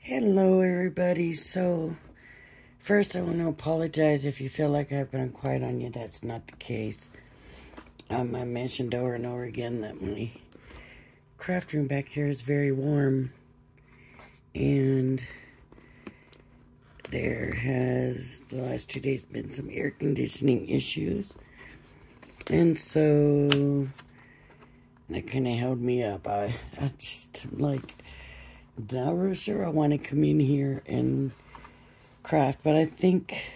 Hello, everybody. So, first, I want to apologize if you feel like I've been quiet on you. That's not the case. I mentioned over and over again that my craft room back here is very warm, and there has, the last 2 days, been some air conditioning issues, and so that kind of held me up. I just, like, not real sure I want to come in here and craft, but I think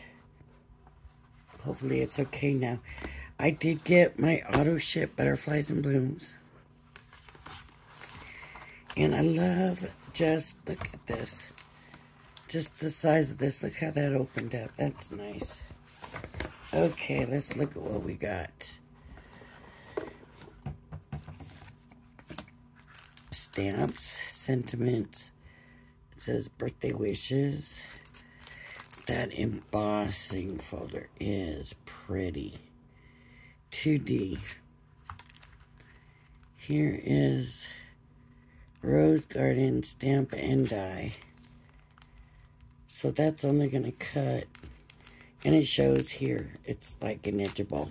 hopefully it's okay now. I did get my auto ship butterflies and blooms, and I love, just look at this, just the size of this. Look how that opened up. That's nice. Okay, let's look at what we got. Stamps, sentiments. It says birthday wishes. That embossing folder is pretty. 2D. Here is Rose Garden stamp and die. So that's only going to cut. And it shows here. It's like an edgeable.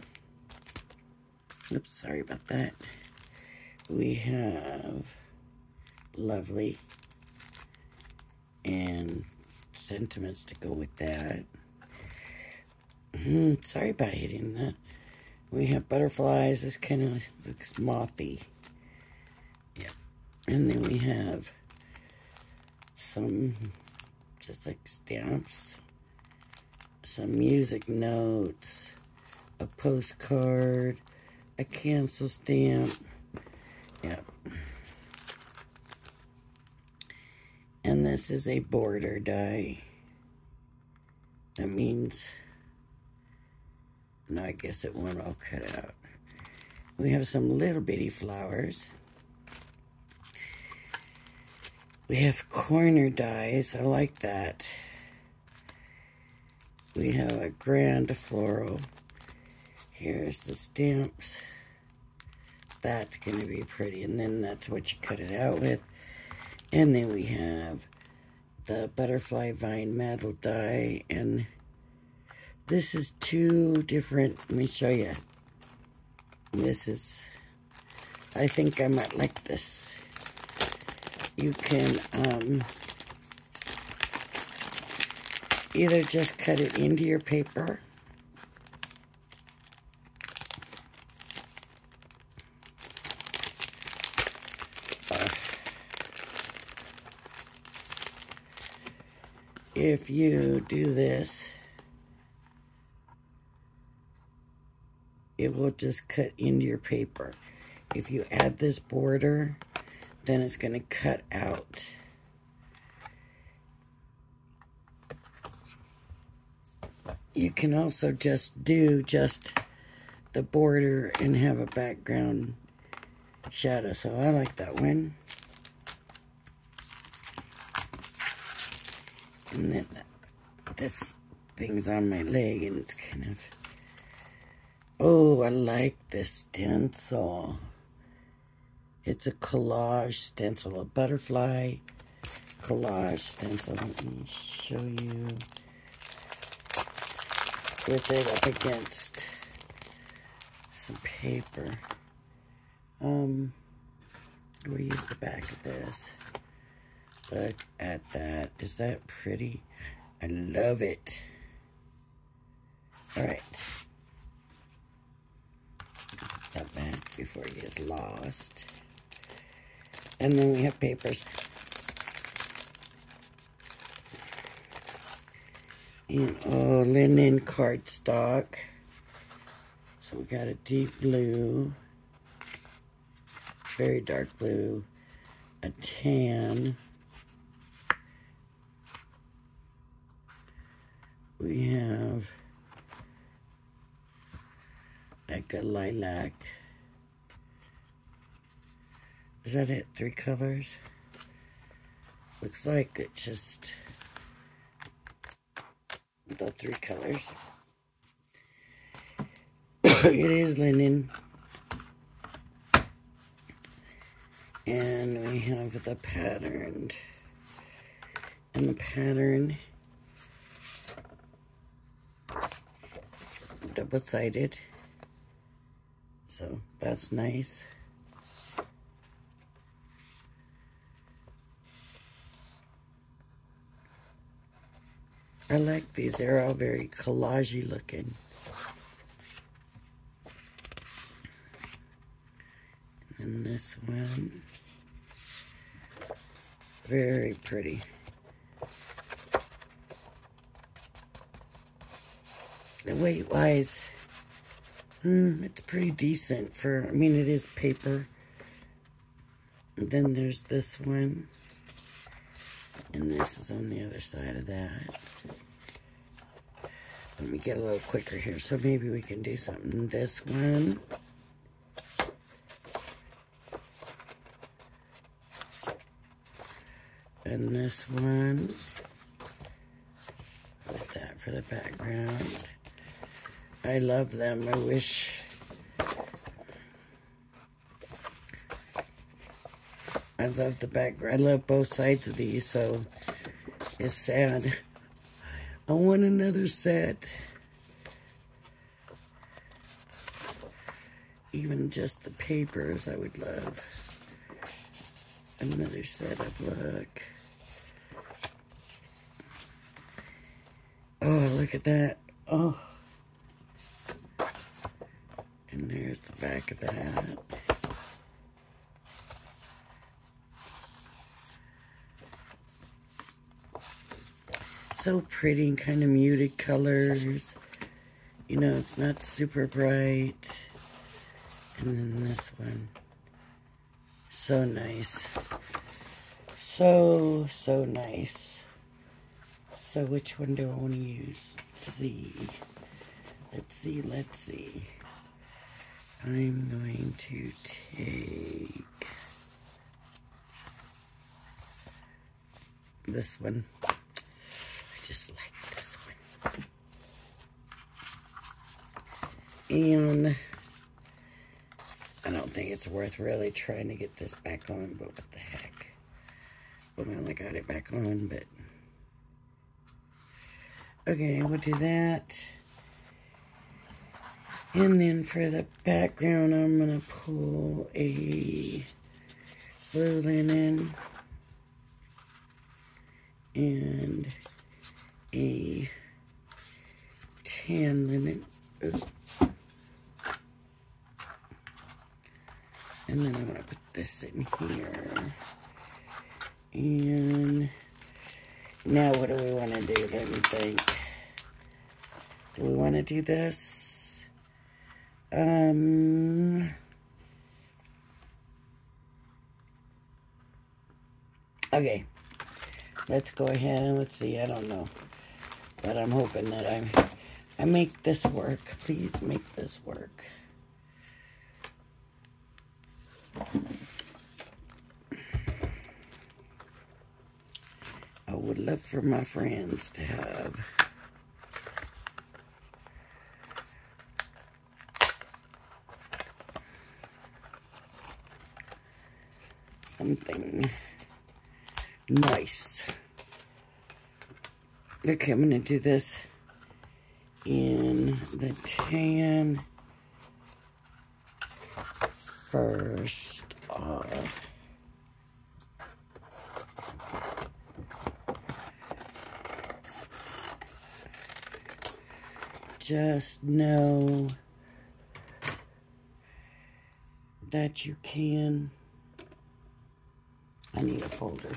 Oops, sorry about that. We have lovely and sentiments to go with that. Sorry about hitting that. We have butterflies. This kind of looks mothy. Yep. And then we have some just like stamps, some music notes, a postcard, a cancel stamp. Yep. And this is a border die. That means, no, I guess it won't all cut out. We have some little bitty flowers. We have corner dies. I like that. We have a grand floral. Here's the stamps. That's going to be pretty. And then that's what you cut it out with. And then we have the butterfly vine metal die, and this is two different. Let me show you. This is, I think I might like this. You can either just cut it into your paper, if you do this, it will just cut into your paper. If you add this border, then it's going to cut out. You can also just do just the border and have a background shadow. So I like that one. And then this thing's on my leg, and it's kind of, oh, I like this stencil. It's a collage stencil, a butterfly collage stencil. Let me show you with it up against some paper. We'll use the back of this. Look at that. Is that pretty? I love it. All right. Put that back before it gets lost. And then we have papers. And, oh, linen cardstock. So we got a deep blue, very dark blue, a tan. We have like a lilac. Is that it? 3 colors? Looks like it's just the 3 colors. It is linen. And we have the patterned on the pattern. Double-sided. So that's nice. I like these. They're all very collagey looking. And this one, very pretty. The weight-wise, it's pretty decent for, I mean, it is paper. And then there's this one. And this is on the other side of that. Let me get a little quicker here, so maybe we can do something. This one. And this one. With that for the background. I love them. I wish I love the background. I love both sides of these, so it's sad. I want another set. Even just the papers I would love. Another set of look. Oh, look at that. Oh. And there's the back of that. So pretty and kind of muted colors. You know, it's not super bright. And then this one. So nice. So nice. So which one do I want to use? Let's see. I'm going to take this one. I just like this one. And I don't think it's worth really trying to get this back on, but what the heck. Well, I only got it back on, but okay, we'll do that. And then for the background, I'm going to pull a blue linen and a tan linen. Ooh. And then I'm going to put this in here. And now what do we want to do? Let me think. Do we want to do this? Okay. Let's go ahead and let's see. I don't know. But I'm hoping that I make this work. Please make this work. I would love for my friends to have something nice. Okay, I'm going to do this in the tan first off. Just know that you can. I need a folder.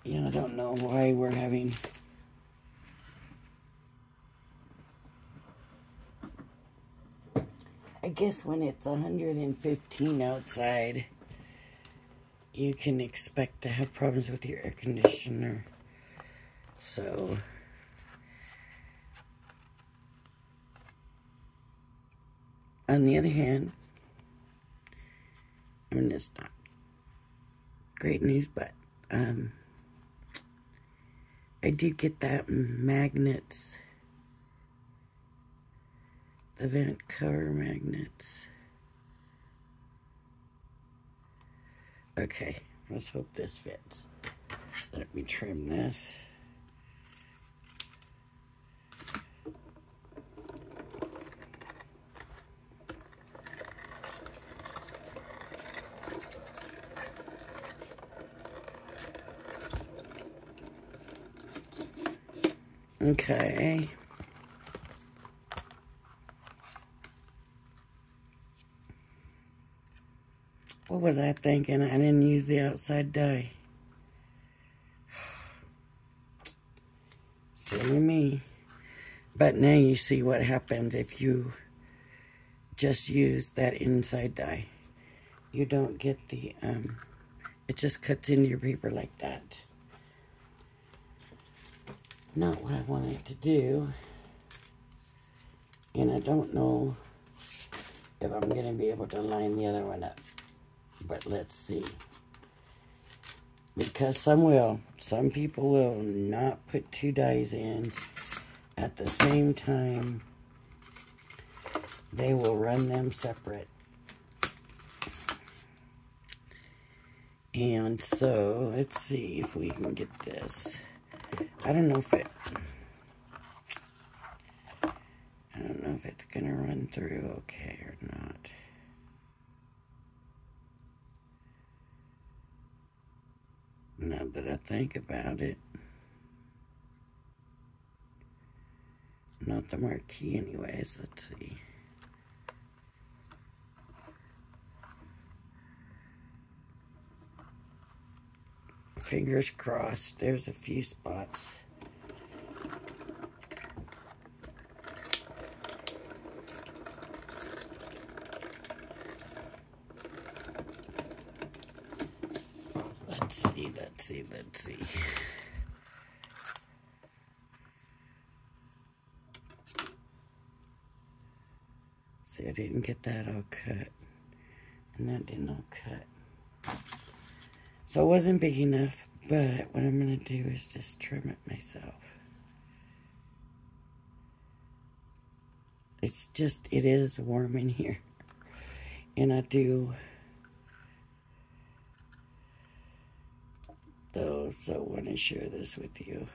Yeah, I don't know why we're having I guess when it's 115 outside, you can expect to have problems with your air conditioner. So on the other hand, I mean, it's not great news, but I did get that magnets, the vent cover magnets. Okay, let's hope this fits. Let me trim this. Okay. What was I thinking? I didn't use the outside die. Silly me. But now you see what happens if you just use that inside die. You don't get the, it just cuts into your paper like that. Not what I wanted to do. And I don't know if I'm going to be able to line the other one up. But let's see. Because some people will not put two dies in at the same time. They will run them separate. And so, let's see if we can get this. I don't know if it's gonna run through okay or not. Now that I think about it. Not the marquee anyways, let's see. Fingers crossed, there's a few spots. Let's see. See, I didn't get that all cut. And that didn't all cut. So it wasn't big enough, but what I'm going to do is just trim it myself. It's just, it is warm in here. And I do those, so I want to share this with you.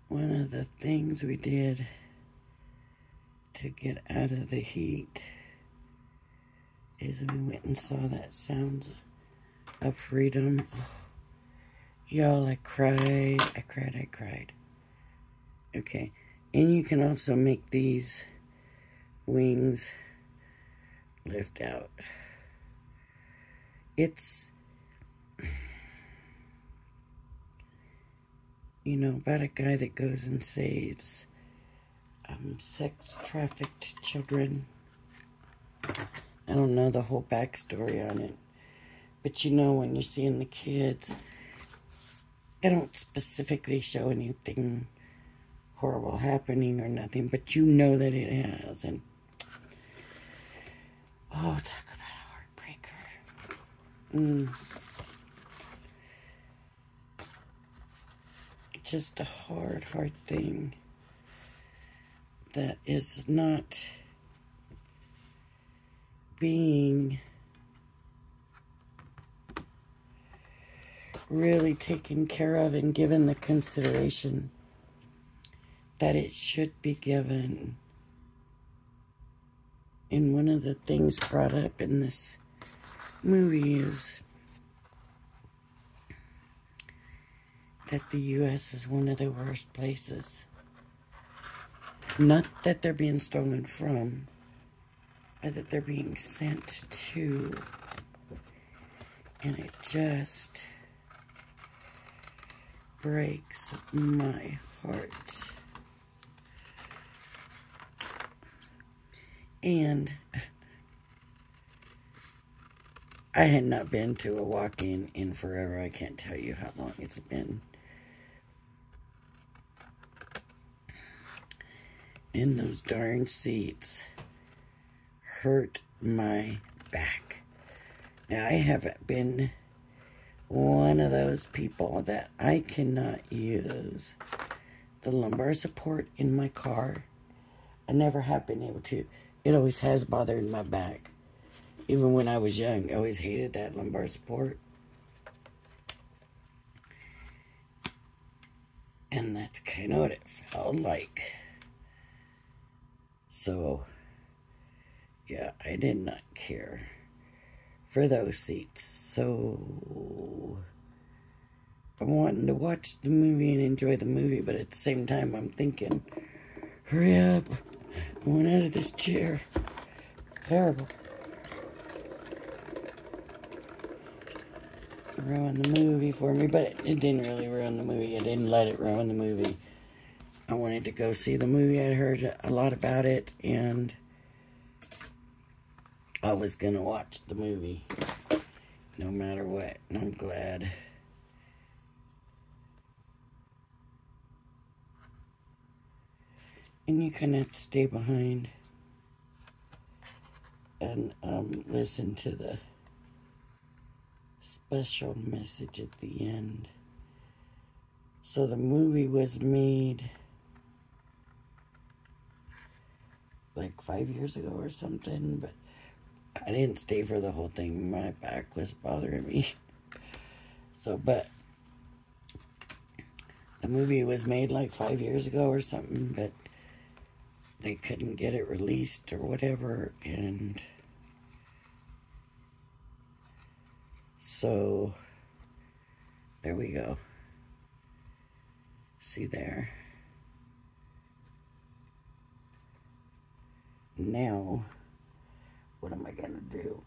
One of the things we did to get out of the heat is we went and saw that Sounds of Freedom. Oh, y'all, I cried. Okay, and you can also make these wings lift out. It's, you know, about a guy that goes and saves sex-trafficked children. I don't know the whole backstory on it. But you know, when you're seeing the kids, they don't specifically show anything horrible happening or nothing, but you know that it has. And oh, talk about a heartbreaker. Just a hard thing that is not being really taken care of and given the consideration that it should be given. And one of the things brought up in this movie is that the U.S. is one of the worst places. Not that they're being stolen from, but that they're being sent to. And it just breaks my heart. And I had not been to a walk-in in forever. I can't tell you how long it's been. And those darn seats hurt my back. Now, I have been one of those people that I cannot use the lumbar support in my car. I never have been able to. It always has bothered my back. Even when I was young, I always hated that lumbar support. And that's kind of what it felt like. So, yeah, I did not care for those seats. So, I'm wanting to watch the movie and enjoy the movie, but at the same time, I'm thinking, hurry up. I want out of this chair. Terrible. Ruined the movie for me, but it didn't really ruin the movie. I didn't let it ruin the movie. I wanted to go see the movie. I'd heard a lot about it, and I was gonna watch the movie no matter what, and I'm glad. And you kind of have to stay behind and listen to the special message at the end. So the movie was made like 5 years ago or something, but I didn't stay for the whole thing. My back was bothering me. So, but the movie was made like 5 years ago or something, but they couldn't get it released or whatever, and so there we go. See there. Now, what am I gonna do?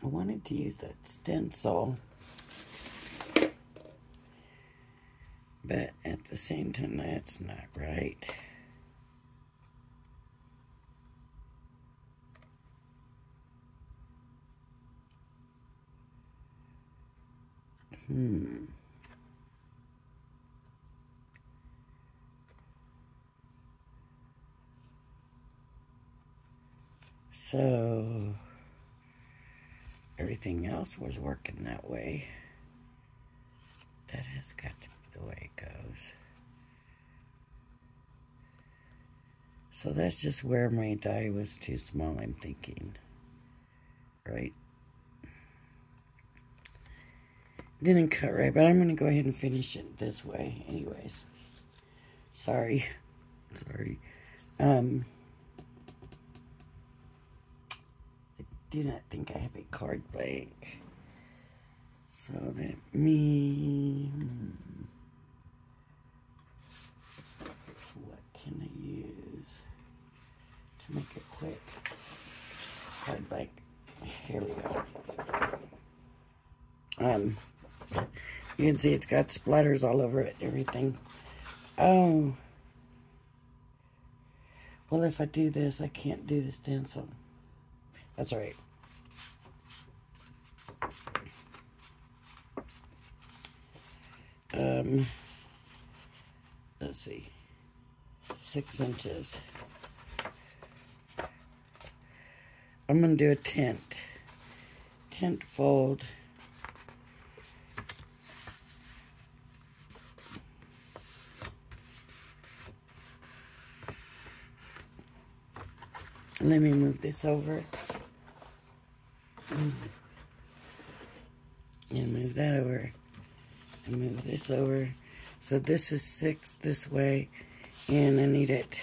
I wanted to use that stencil, but at the same time, that's not right. So, everything else was working that way. That has got to be the way it goes. So that's just where my die was too small, I'm thinking. Right? Didn't cut right, but I'm going to go ahead and finish it this way anyways. Sorry. I do not think I have a card blank. So that means, what can I use to make it quick? Card blank. Here we go. You can see it's got splatters all over it, everything. Oh. Well, if I do this, I can't do the stencil. That's all right. Let's see. 6 inches. I'm going to do a tent fold. Let me move this over. And move that over. And move this over. So this is 6 this way. And I need it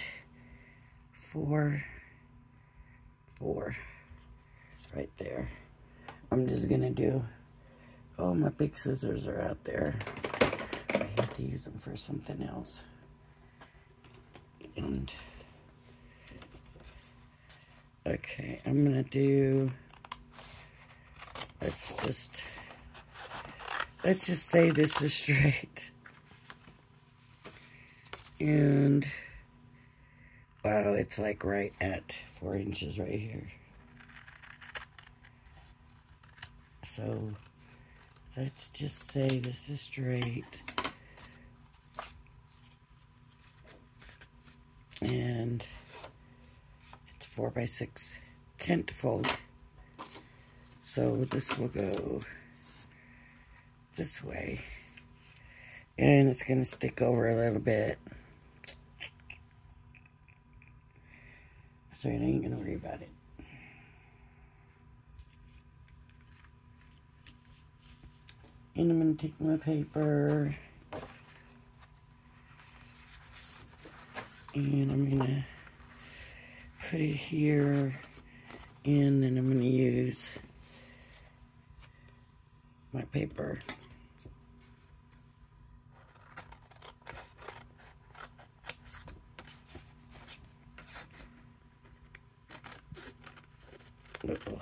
4 right there. I'm just gonna do, oh, my big scissors are out there. I have to use them for something else. And okay, I'm gonna do, let's just say this is straight. And wow, it's like right at 4 inches right here. So let's just say this is straight. And it's 4x6 tent fold. So this will go this way. And it's going to stick over a little bit. So I ain't going to worry about it. And I'm going to take my paper. And I'm going to put it here. And then I'm going to use my paper. Uh-oh.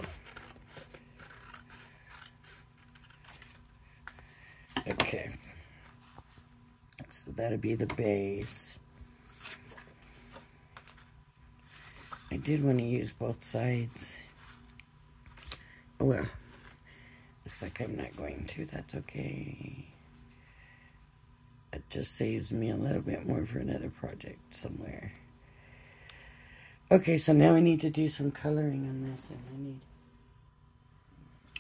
Okay. So that'll be the base. I did want to use both sides. Oh well. Looks like I'm not going to. That's okay. It just saves me a little bit more for another project somewhere. Okay, so now I need to do some coloring on this, and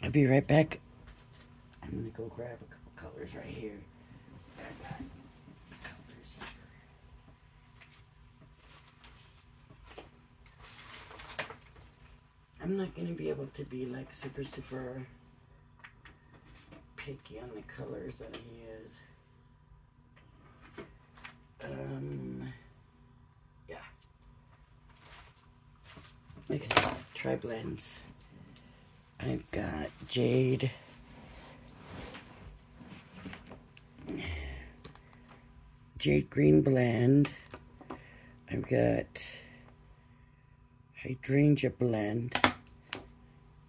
I'll be right back. I'm gonna go grab a couple colors right here. I got colors here. I'm not gonna be able to be like super picky on the colors that I use. Yeah. Okay, try blends. I've got Jade Green Blend. I've got Hydrangea Blend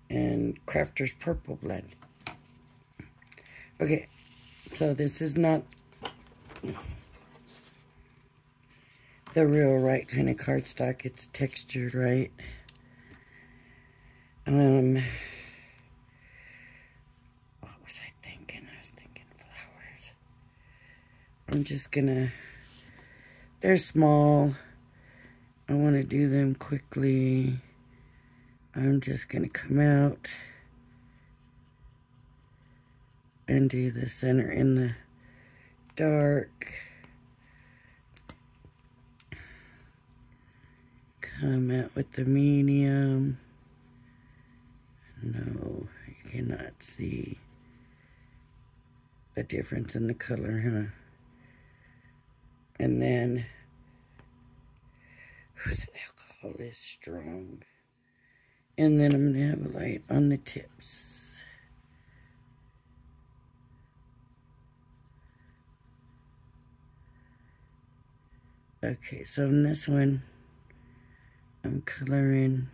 and Crafter's Purple Blend. Okay, so this is not the real right kind of cardstock. It's textured right. What was I thinking? I was thinking flowers. I'm just gonna, they're small. I want to do them quickly. I'm just gonna come out and do the center in the dark. Come out with the medium. No, you cannot see the difference in the color, huh? And then, that alcohol is strong. And then I'm gonna have a light on the tips. Okay, so in this one, I'm coloring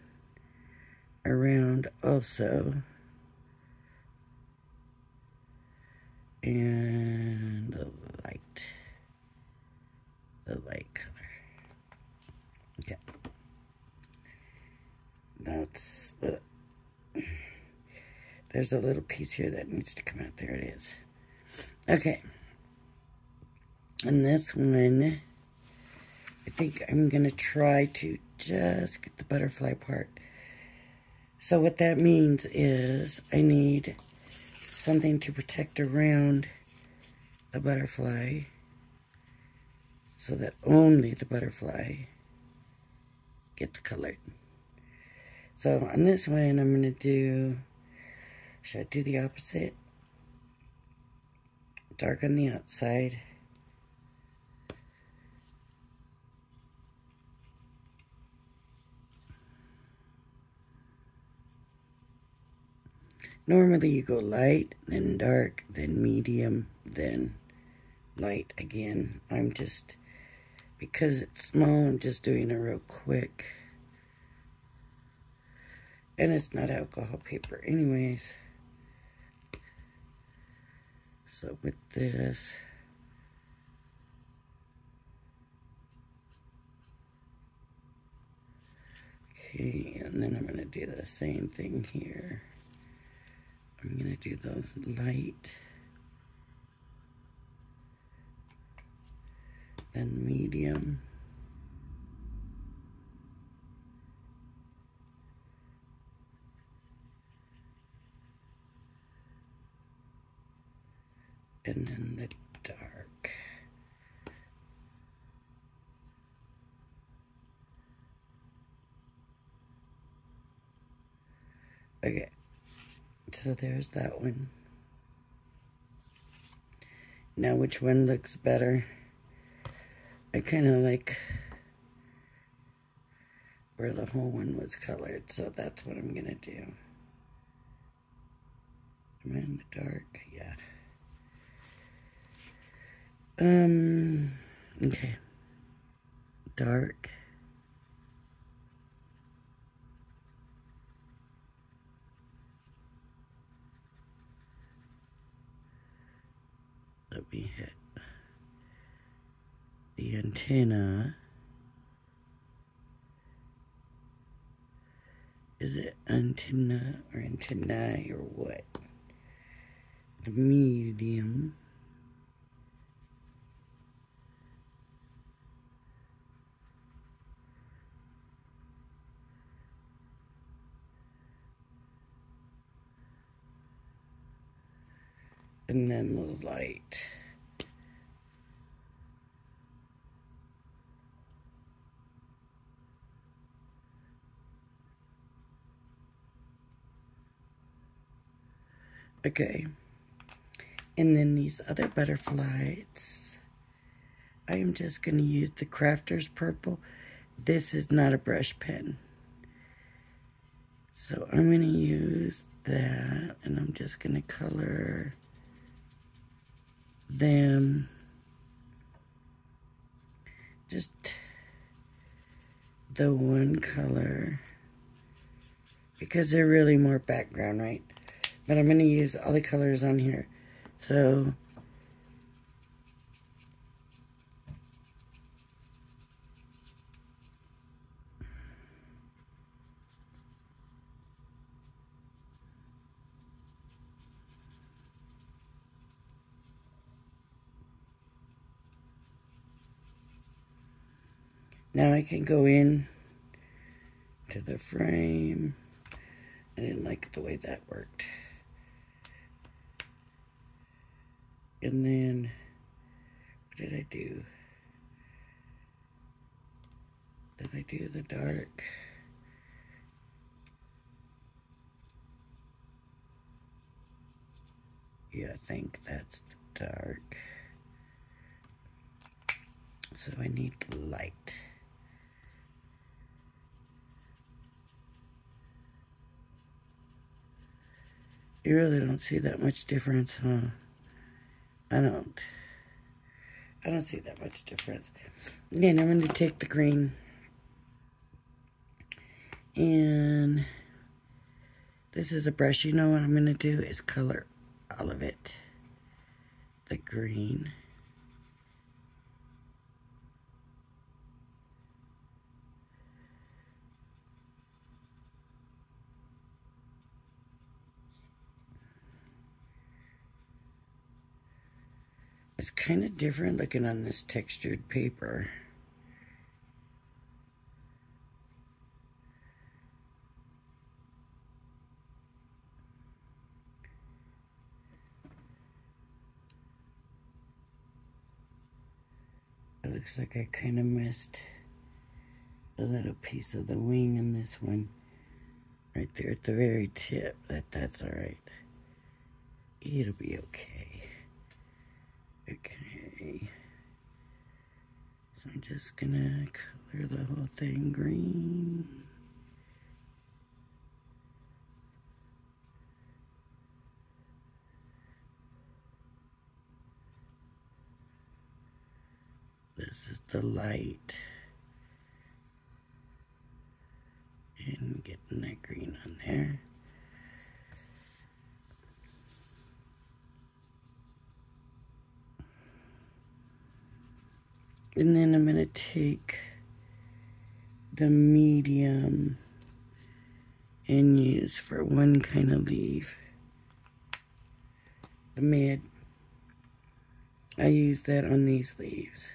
around also. And the light color. Okay. That's, there's a little piece here that needs to come out. There it is. Okay. And this one, I think I'm going to try to just get the butterfly part. So what that means is I need something to protect around the butterfly so that only the butterfly gets colored. So on this one, I'm going to do, should I do the opposite? Dark on the outside. Normally you go light, then dark, then medium, then light again. I'm just, because it's small, I'm just doing it real quick. And it's not alcohol paper anyways. So with this, okay, and then I'm going to do the same thing here. I'm going to do those light, then medium, and then the dark. Okay, so there's that one. Now which one looks better? I kind of like where the whole one was colored, so that's what I'm gonna do. Am I in the dark? Yeah. Okay. Dark. Let me hit the antenna. Is it antenna or antennae or what? The medium. And then the light. Okay. And then these other butterflies, I am just going to use the Crafter's Purple. This is not a brush pen. So I'm going to use that, and I'm just going to color them. Just the one color, because they're really more background, right? But I'm going to use all the colors on here. So now I can go in to the frame. I didn't like the way that worked. And then, what did I do? Did I do the dark? Yeah, I think that's the dark. So I need the light. You really don't see that much difference, huh? I don't see that much difference. Then I'm going to take the green and this is a brush. You know what I'm going to do is color all of it. The green. It's kind of different looking on this textured paper. It looks like I kind of missed a little piece of the wing in this one. Right there at the very tip. That's alright. It'll be okay. Okay. So I'm just gonna color the whole thing green. This is the light. And getting that green on there. And then I'm going to take the medium and use for one kind of leaf. The mid. I use that on these leaves.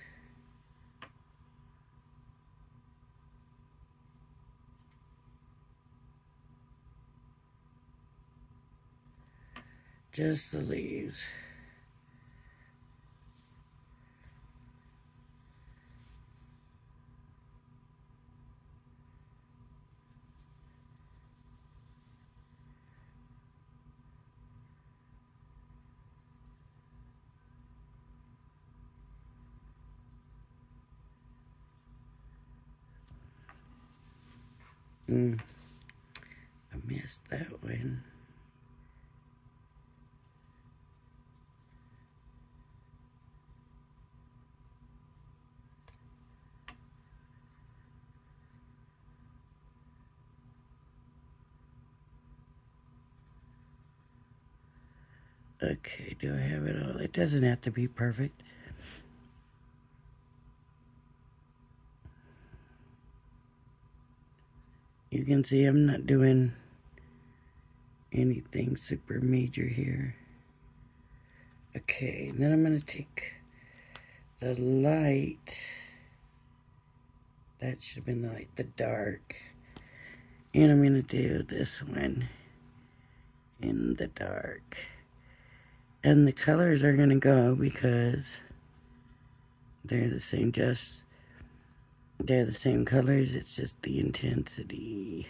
Just the leaves. I missed that one. Okay, do I have it all? It doesn't have to be perfect. You can see I'm not doing anything super major here. Okay, then I'm going to take the light. That should have been the light, the dark. And I'm going to do this one in the dark. And the colors are going to go because they're the same, they're the same colors, it's just the intensity.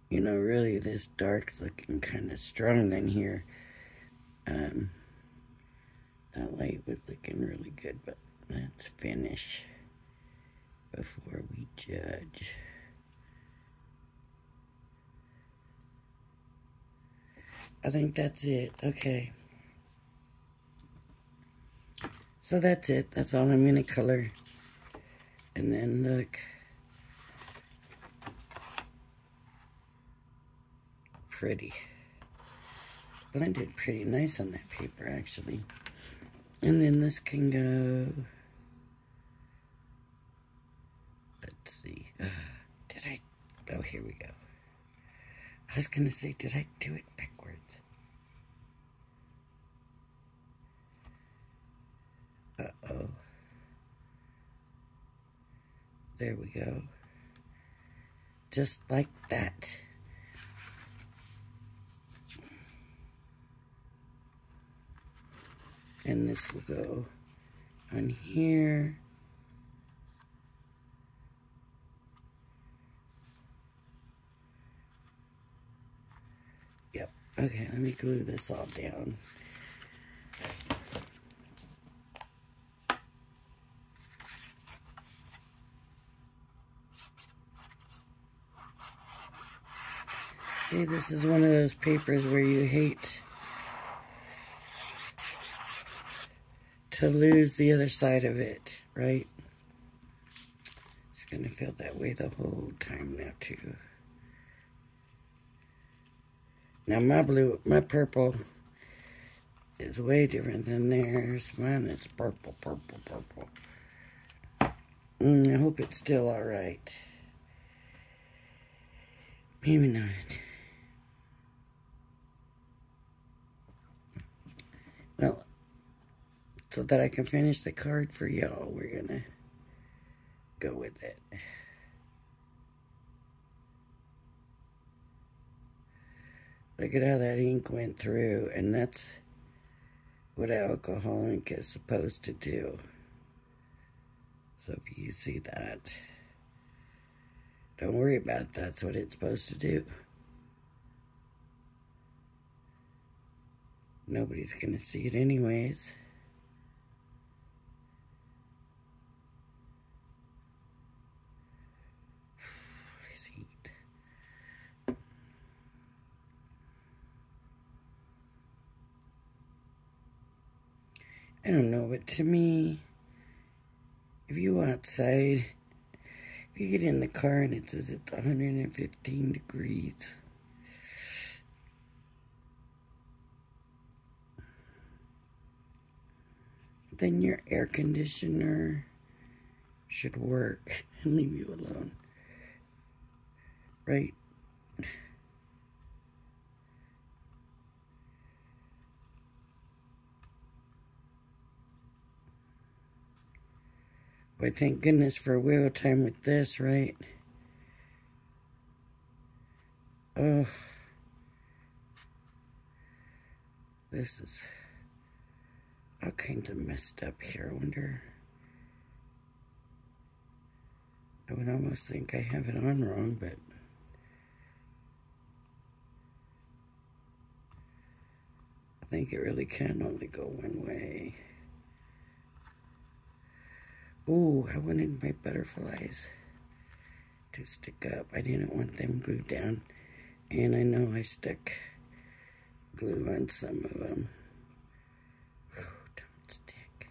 You know, really this dark's looking kind of strong in here. That light was looking really good, but let's finish before we judge. I think that's it. Okay. So that's it. That's all I'm going to color. And then look. Pretty. Blended pretty nice on that paper, actually. And then this can go... Let's see. Did I... Oh, here we go. I was going to say, did I do it backwards? Uh-oh. There we go. Just like that. And this will go on here. Yep. Okay, let me glue this all down. See, this is one of those papers where you hate to lose the other side of it, right? It's gonna feel that way the whole time now too. Now my purple is way different than theirs. Mine is purple. I hope it's still all right. Maybe not. Well, so that I can finish the card for y'all, we're gonna go with it. Look at how that ink went through, and that's what alcohol ink is supposed to do. So if you see that, don't worry about it, that's what it's supposed to do. Nobody's gonna see it anyways. I don't know, but to me, if you go outside, if you get in the car and it says it's 115 degrees, then your air conditioner should work and leave you alone, right? But thank goodness for wheel time with this, right? Oh, this is all kinds of messed up here. I wonder, I would almost think I have it on wrong, but think it really can only go one way. Ooh, I wanted my butterflies to stick up. I didn't want them glued down. And I know I stuck glue on some of them. Whew, don't stick.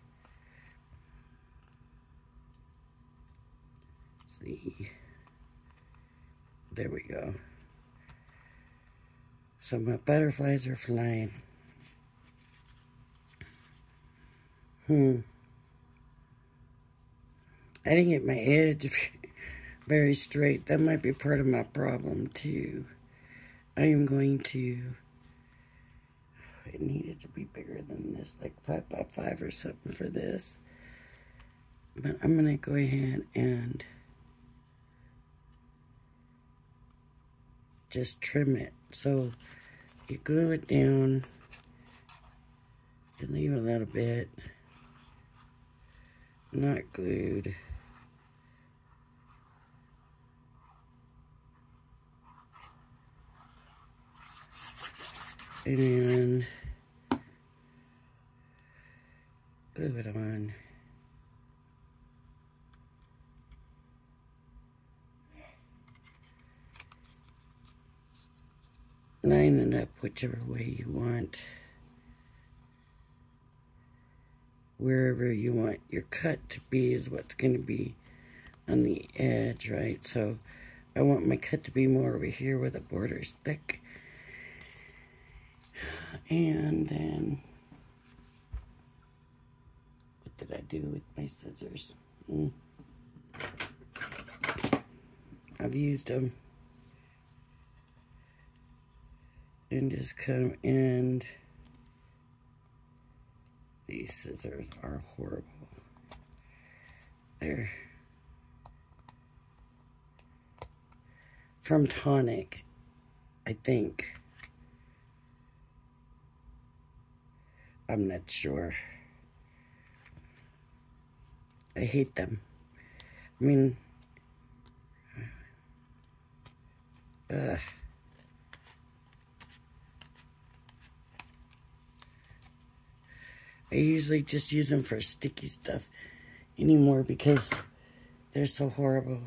See. There we go. So my butterflies are flying. I didn't get my edge very straight. That might be part of my problem too. I am going to, it needed to be bigger than this, like 5 by 5 or something for this. But I'm going to go ahead and just trim it. So you glue it down, you leave a little bit, not glued. And then glue it on. Line it up whichever way you want. Wherever you want your cut to be is what's going to be on the edge, right? So I want my cut to be more over here where the border's thick. And then, what did I do with my scissors? I've used them. And just come and these scissors are horrible. They're from Tonic, I think. I'm not sure. I hate them. I mean, ugh. I usually just use them for sticky stuff anymore because they're so horrible.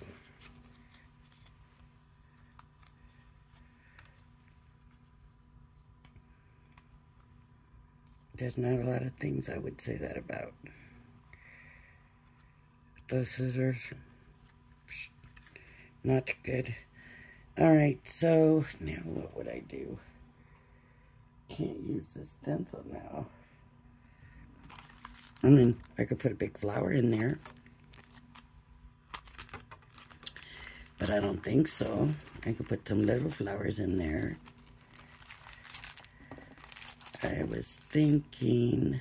There's not a lot of things I would say that about. Those scissors, not good. Alright, so now what would I do? Can't use the stencil now. I mean, I could put a big flower in there. But I don't think so. I could put some little flowers in there. I was thinking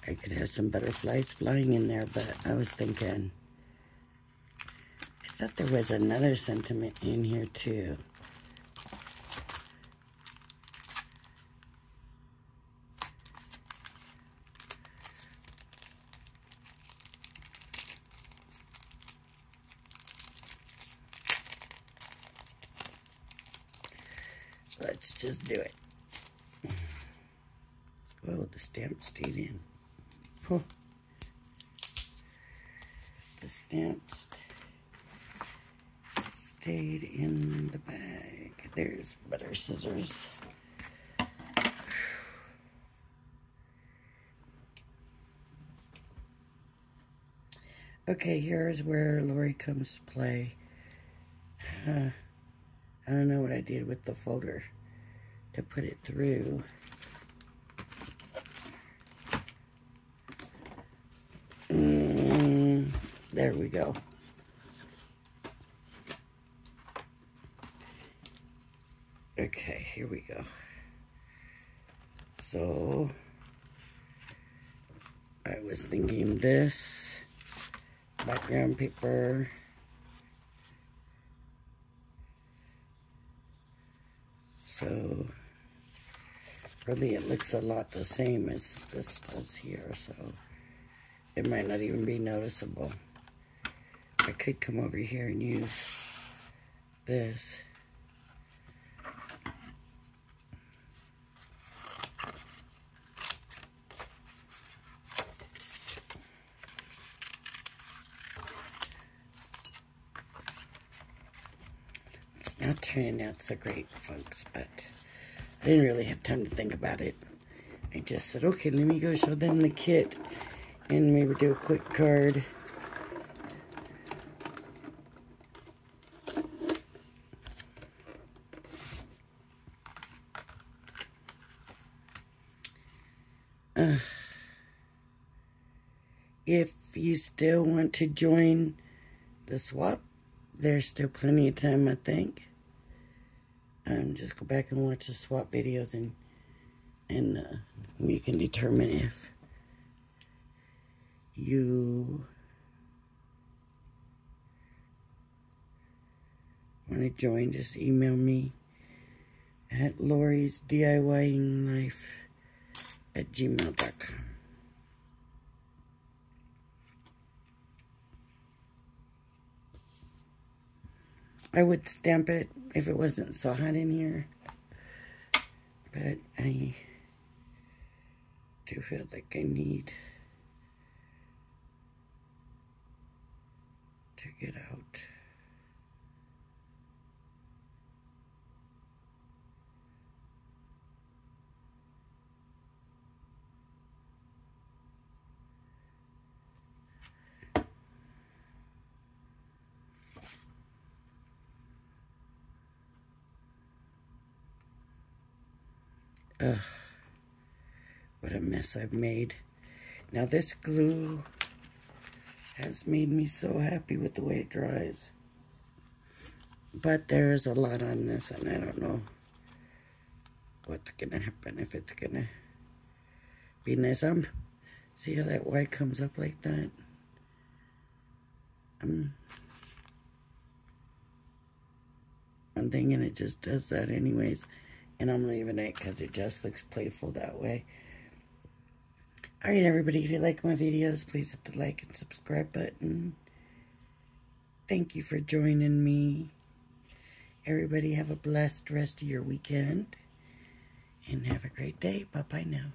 I could have some butterflies flying in there, but I was thinking, I thought there was another sentiment in here too. Let's just do it. Whoa, the stamp stayed in. Oh. The stamps stayed in the bag. There's butter scissors. Okay, here's where Lori comes to play. I don't know what I did with the folder to put it through. There we go. Okay, here we go. So, I was thinking this background paper. So, really it looks a lot the same as this does here, so it might not even be noticeable. I could come over here and use this. not turning out so great, folks, but I didn't really have time to think about it. I just said, okay, let me go show them the kit and maybe do a quick card. If you still want to join the swap, there's still plenty of time, I think. Just go back and watch the swap videos, and you can determine if you want to join. Just email me at Lori'sDIYingLife@gmail.com. I would stamp it if it wasn't so hot in here, but I do feel like I need to get out. Ugh, what a mess I've made. Now this glue has made me so happy with the way it dries. But there is a lot on this, and I don't know what's gonna happen, if it's gonna be nice. See how that white comes up like that? I'm thinking it just does that anyways. And I'm leaving it because it just looks playful that way. Alright, everybody, if you like my videos, please hit the like and subscribe button. Thank you for joining me. Everybody have a blessed rest of your weekend. And have a great day. Bye-bye now.